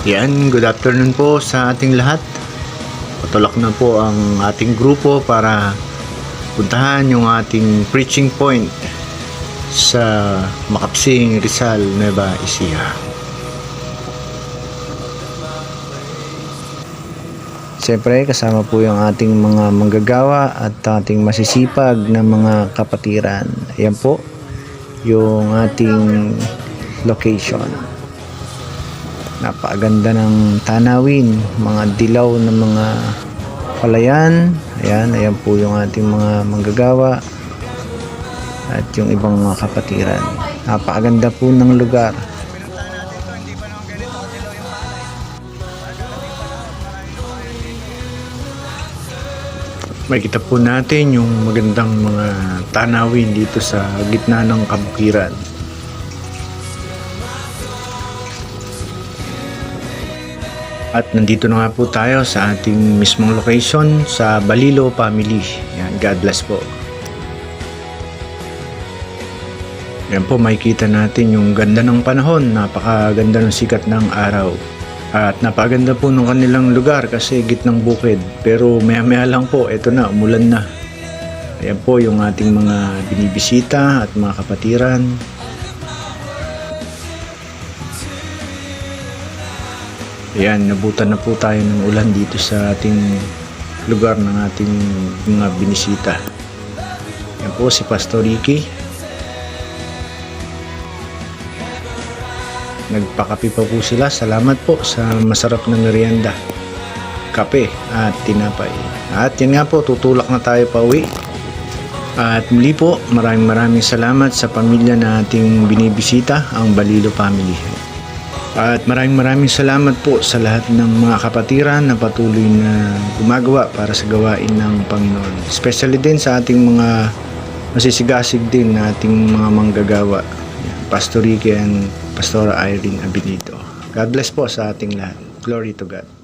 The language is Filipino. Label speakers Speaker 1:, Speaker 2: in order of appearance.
Speaker 1: Yan, good afternoon po sa ating lahat. Patulak na po ang ating grupo para puntahan yung ating preaching point sa Makapsing, Rizal, Nueva Ecija. Siyempre, kasama po yung ating mga manggagawa at ating masisipag na mga kapatiran. Ayan po yung ating location. Napakaganda ng tanawin, mga dilaw na mga palayan. Ayan po yung ating mga manggagawa at yung ibang mga kapatiran. Napakaganda po ng lugar. Makikita po natin yung magandang mga tanawin dito sa gitna ng kabukiran. At nandito na nga po tayo sa ating mismong location sa Balilo Family. Yan, God bless po. Yan po, makikita natin yung ganda ng panahon. Napakaganda ng sikat ng araw. At napakaganda po ng kanilang lugar kasi gitnang bukid. Pero maya-maya lang po, eto na, umulan na. Ayan po yung ating mga binibisita at mga kapatiran. Ayan, nabutan na po tayo ng ulan dito sa ating lugar ng ating mga binisita. Ayan po si Pastor Ricky. Nagpakape pa po sila. Salamat po sa masarap na merienda, kape at tinapay. At yan nga po, tutulak na tayo pa uwi. At muli po, maraming salamat sa pamilya na ating binibisita, ang Balilo Family. At maraming salamat po sa lahat ng mga kapatiran na patuloy na gumagawa para sa gawain ng Panginoon. Especially din sa ating mga masisigasig din na ating mga manggagawa, Pastor Ricky and Pastora Irene Abilito. God bless po sa ating lahat. Glory to God.